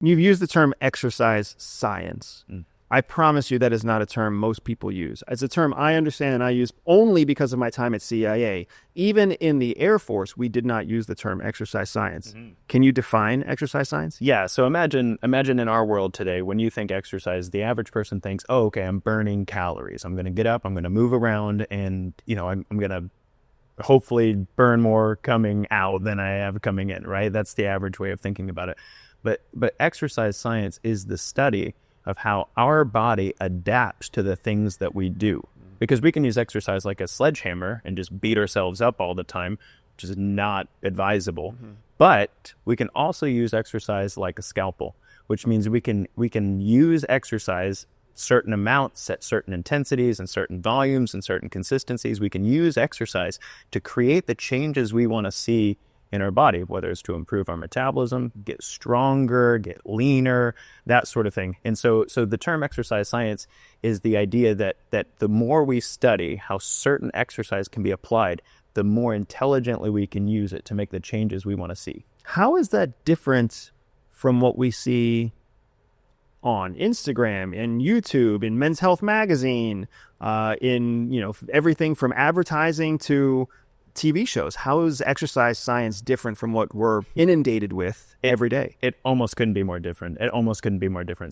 You've used the term exercise science. I promise you that is not a term most people use. It's a term I understand and I use only because of my time at CIA. Even in the Air Force, we did not use the term exercise science. Can you define exercise science? Yeah, so imagine in our world today, when you think exercise, the average person thinks, oh, okay, I'm burning calories. I'm going to get up, I'm going to move around, and I'm going to hopefully burn more coming out than I have coming in, right? That's the average way of thinking about it. But exercise science is the study of how our body adapts to the things that we do. Because we can use exercise like a sledgehammer and just beat ourselves up all the time, which is not advisable. But we can also use exercise like a scalpel, which means we can use exercise certain amounts at certain intensities and certain volumes and certain consistencies. We can use exercise to create the changes we want to see in our body, whether it's to improve our metabolism, get stronger, get leaner, that sort of thing. And so the term exercise science is the idea that the more we study how certain exercise can be applied, the more intelligently we can use it to make the changes we want to see. How is that different from what we see on Instagram, in YouTube, in Men's Health magazine, in everything from advertising to TV shows? How is exercise science different from what we're inundated with every day? It almost couldn't be more different.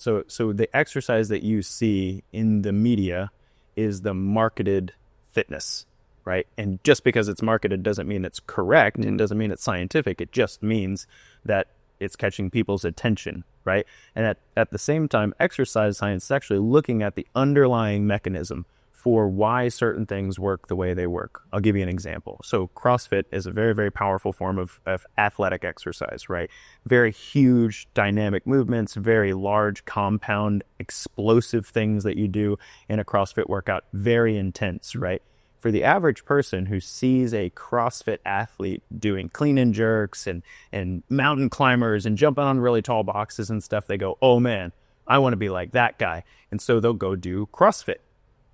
So the exercise that you see in the media is the marketed fitness, right? And just because it's marketed doesn't mean it's correct. It doesn't mean it's scientific. It just means that it's catching people's attention, right? And at the same time, exercise science is actually looking at the underlying mechanism for why certain things work the way they work. I'll give you an example. So CrossFit is a very, very powerful form of athletic exercise, right? Very huge dynamic movements, very large compound explosive things that you do in a CrossFit workout, very intense, right? For the average person who sees a CrossFit athlete doing clean and jerks and mountain climbers and jumping on really tall boxes and stuff, they go, oh man, I want to be like that guy. And so they'll go do CrossFit.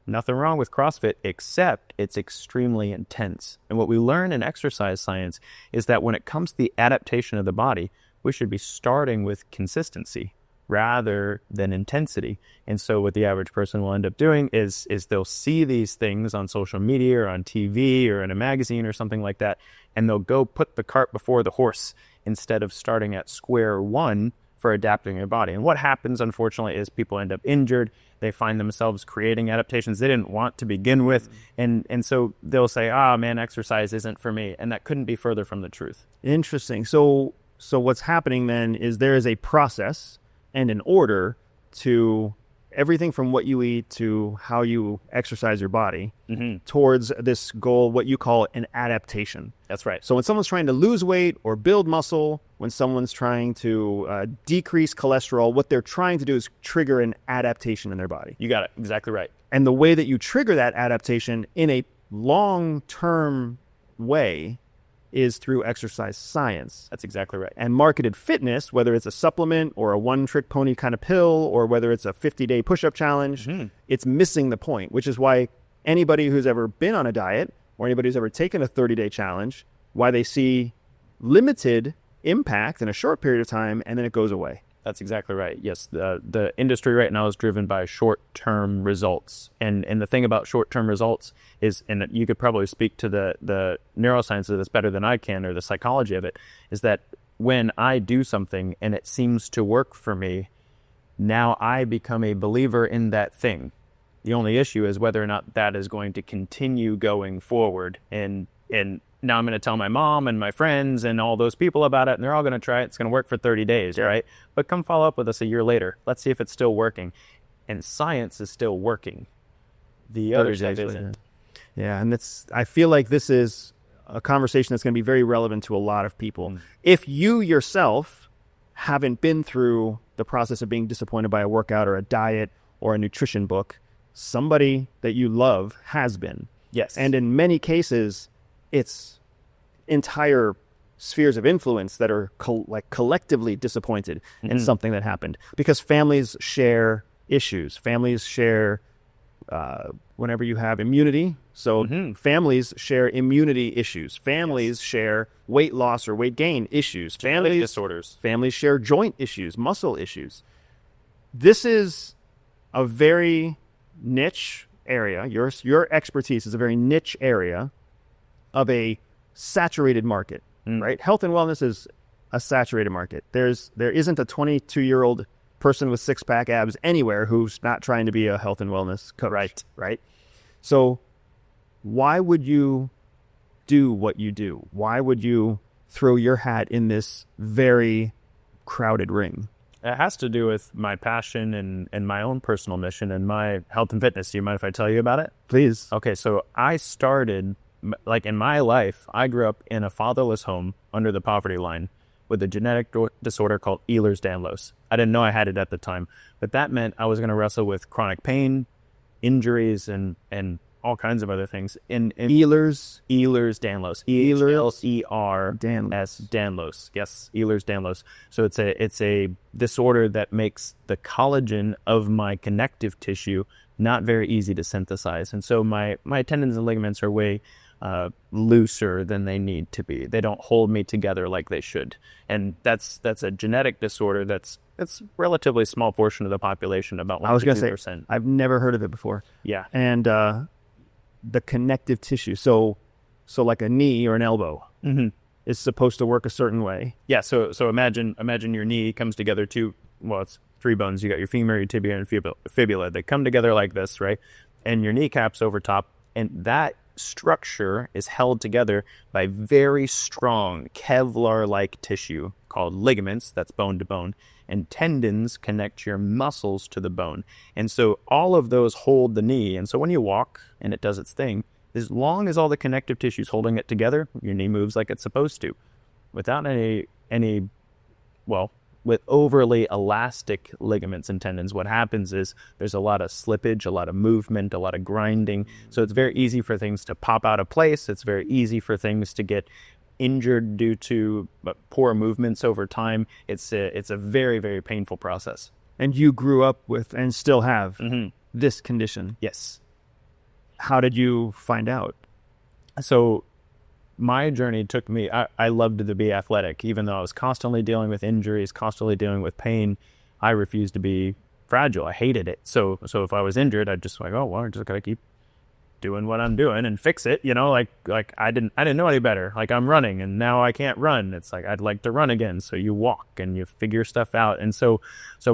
Nothing wrong with CrossFit, except it's extremely intense. And what we learn in exercise science is that when it comes to the adaptation of the body, we should be starting with consistency rather than intensity. And so what the average person will end up doing is they'll see these things on social media or on TV or in a magazine or something like that, and they'll go put the cart before the horse instead of starting at square one for adapting their body. And what happens, unfortunately, is people end up injured. They find themselves creating adaptations they didn't want to begin with. And so they'll say, man, exercise isn't for me. And that couldn't be further from the truth. Interesting. So what's happening then is there is a process and an order to everything from what you eat to how you exercise your body towards this goal, what you call an adaptation. That's right. So when someone's trying to lose weight or build muscle, when someone's trying to decrease cholesterol, what they're trying to do is trigger an adaptation in their body. You got it. Exactly right. And the way that you trigger that adaptation in a long-term way is through exercise science. That's exactly right. And marketed fitness, whether it's a supplement or a one-trick pony kind of pill, or whether it's a 50-day push-up challenge, it's missing the point, which is why anybody who's ever been on a diet or anybody who's ever taken a 30-day challenge, why they see limited impact in a short period of time and then it goes away. That's exactly right. Yes, the industry right now is driven by short-term results. And the thing about short-term results is, and you could probably speak to the neuroscience of this better than I can, or the psychology of it, is that when I do something and it seems to work for me, now I become a believer in that thing. The only issue is whether or not that is going to continue going forward. And now I'm going to tell my mom and my friends and all those people about it, and they're all going to try it. It's going to work for 30 days, right? But come follow up with us a year later. Let's see if it's still working. And science is still working. The other stuff isn't. Yeah, and I feel like this is a conversation that's going to be very relevant to a lot of people. If you yourself haven't been through the process of being disappointed by a workout or a diet or a nutrition book, somebody that you love has been. Yes. And in many cases, it's entire spheres of influence that are collectively disappointed in something that happened, because families share issues, families share whenever you have immunity. So families share immunity issues. Families share weight loss or weight gain issues. Genetic disorders. Families share joint issues, muscle issues. This is a very niche area. Your expertise is a very niche area of a saturated market, right? Health and wellness is a saturated market. There isn't a 22-year-old person with six-pack abs anywhere who's not trying to be a health and wellness coach. Right. So why would you do what you do? Why would you throw your hat in this very crowded ring? It has to do with my passion and my own personal mission and my health and fitness. Do you mind if I tell you about it? Please. Okay, so I started, like in my life, I grew up in a fatherless home under the poverty line with a genetic disorder called Ehlers-Danlos. I didn't know I had it at the time, but that meant I was going to wrestle with chronic pain, injuries, and all kinds of other things. Ehlers-Danlos. Danlos. Yes, Ehlers-Danlos. So it's a disorder that makes the collagen of my connective tissue not very easy to synthesize. And so my tendons and ligaments are way looser than they need to be. They don't hold me together like they should. And that's a genetic disorder it's a relatively small portion of the population, about 1% to 2%. I was going to say, I've never heard of it before. Yeah. And the connective tissue, so like a knee or an elbow is supposed to work a certain way. Yeah, so imagine your knee comes together it's three bones. You got your femur, your tibia, and fibula. They come together like this, right? And your kneecap's over top, and that structure is held together by very strong Kevlar-like tissue called ligaments, that's bone to bone, and tendons connect your muscles to the bone. And so all of those hold the knee. And so when you walk and it does its thing, as long as all the connective tissue is holding it together, your knee moves like it's supposed to. Without with overly elastic ligaments and tendons, what happens is there's a lot of slippage, a lot of movement, a lot of grinding. So it's very easy for things to pop out of place. It's very easy for things to get injured due to poor movements over time. It's a very, very painful process. And you grew up with and still have this condition. Yes. How did you find out? So my journey took me, I loved to be athletic, even though I was constantly dealing with injuries, constantly dealing with pain. I refused to be fragile. I hated it. So if I was injured, I'd just I just gotta keep doing what I'm doing and fix it. Like I didn't know any better. Like I'm running and now I can't run. It's like, I'd like to run again. So you walk and you figure stuff out. And so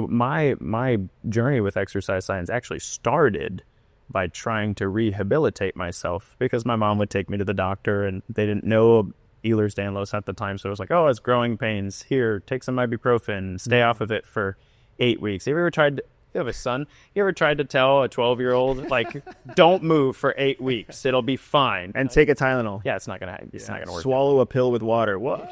my journey with exercise science actually started by trying to rehabilitate myself, because my mom would take me to the doctor and they didn't know Ehlers-Danlos at the time. So it was like, it's growing pains. Here, take some ibuprofen, stay off of it for 8 weeks. Have you ever tried you have a son. You ever tried to tell a 12-year-old, like, don't move for 8 weeks. It'll be fine. And take a Tylenol. Yeah, it's not going to work. Swallow a pill with water. What?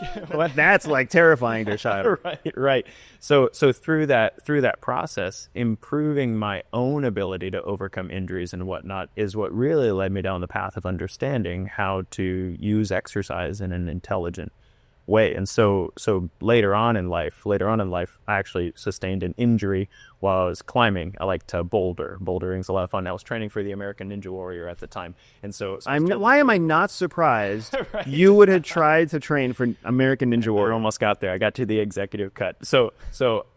That's like terrifying to a child. Right. So through that process, improving my own ability to overcome injuries and whatnot is what really led me down the path of understanding how to use exercise in an intelligent way. And so later on in life, I actually sustained an injury while I was climbing. I like to boulder. Bouldering's a lot of fun. I was training for the American Ninja Warrior at the time. And so why am I not surprised right. You would have tried to train for American Ninja Warrior? I almost got there. I got to the executive cut. So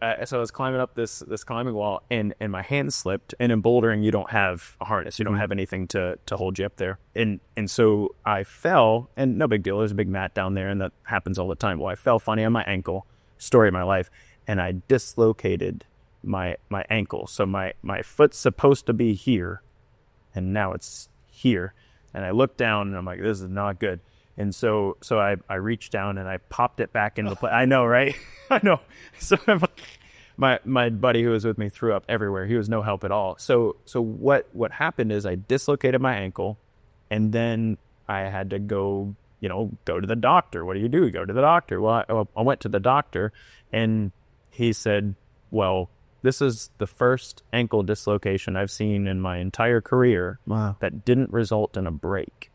I was climbing up this climbing wall and my hand slipped. And in bouldering, you don't have a harness. You don't have anything to hold you up there. And so I fell, and no big deal. There's a big mat down there, and that happens all the time. Well, I fell funny on my ankle, story of my life, and I dislocated my ankle. So my foot's supposed to be here, and now it's here. And I looked down, and I'm like, this is not good. And so I reached down, and I popped it back into place. I know, right? I know. So my buddy who was with me threw up everywhere. He was no help at all. So what happened is I dislocated my ankle, and then I had to go to the doctor. What do? You go to the doctor. Well, I went to the doctor, and he said, well, this is the first ankle dislocation I've seen in my entire career that didn't result in a break,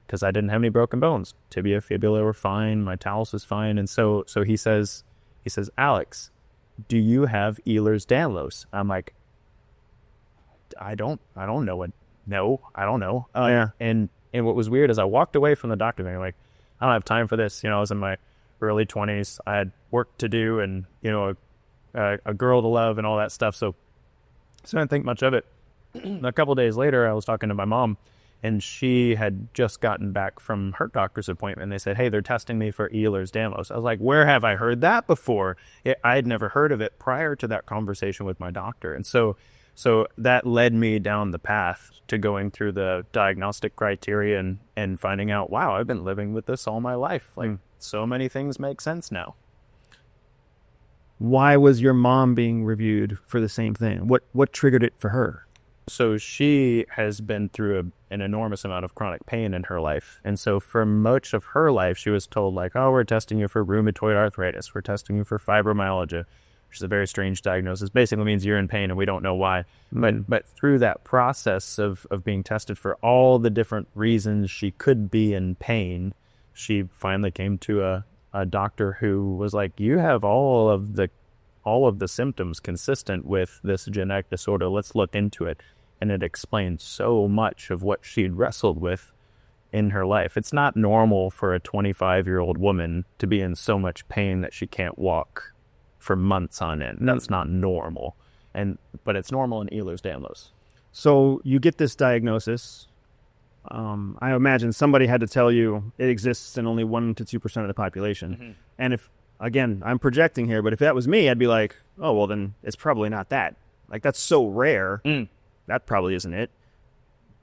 because I didn't have any broken bones. Tibia, fibula were fine. My talus was fine. And so he says, Alex, do you have Ehlers-Danlos? I'm like, I don't know what. No, I don't know. Yeah. And what was weird is I walked away from the doctor being like, I don't have time for this. I was in my early 20s. I had work to do and, a girl to love and all that stuff. So I didn't think much of it. A couple of days later, I was talking to my mom, and she had just gotten back from her doctor's appointment. They said, hey, they're testing me for Ehlers-Danlos. I was like, where have I heard that before? I had never heard of it prior to that conversation with my doctor. And so that led me down the path to going through the diagnostic criteria and finding out, wow, I've been living with this all my life. Like, so many things make sense now. Why was your mom being reviewed for the same thing? What triggered it for her? So she has been through an enormous amount of chronic pain in her life. And so for much of her life, she was told like, oh, we're testing you for rheumatoid arthritis. We're testing you for fibromyalgia, which is a very strange diagnosis. Basically means you're in pain and we don't know why. But through that process of being tested for all the different reasons she could be in pain, she finally came to a doctor who was like, you have all of the symptoms consistent with this genetic disorder. Let's look into it. And it explained so much of what she'd wrestled with in her life. It's not normal for a 25-year-old woman to be in so much pain that she can't walk for months on end. That's not normal. But it's normal in Ehlers-Danlos. So you get this diagnosis. I imagine somebody had to tell you it exists in only 1 to 2% of the population. Mm-hmm. And if, again, I'm projecting here, but if that was me, I'd be like, oh, well, then it's probably not that. Like, that's so rare. That probably isn't it.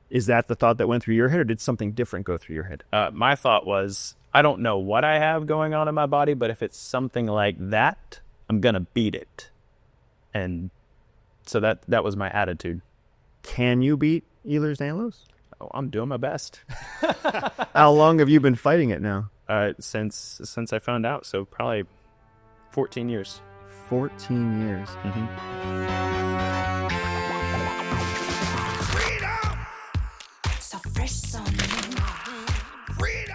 Is that the thought that went through your head, or did something different go through your head? My thought was, I don't know what I have going on in my body, but if it's something like that, I'm going to beat it. And so that was my attitude. Can you beat Ehlers-Danlos? Oh, I'm doing my best. How long have you been fighting it now? Since I found out, so probably 14 years. 14 years. Freedom! So fresh on me. Freedom!